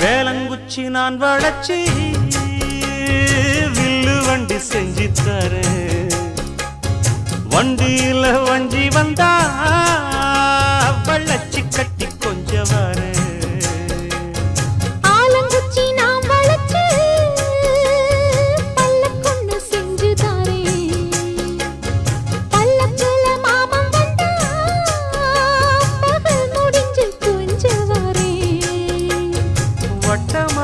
வேலங்குச்சி நான் வளச்சி வில்லு வண்டி செஞ்சு தரேன். வண்டியில வஞ்சி வந்தா வள்ளச்சி கட்டி கொஞ்ச வரேன். ஆலங்குச்சி நான் வளச்சு பல்லக்கொன்னு செஞ்சு தாரேன். பல்லக்குல மாமன் வந்தா பகல் முடிஞ்சு கொஞ்ச வரேன். வட்டமா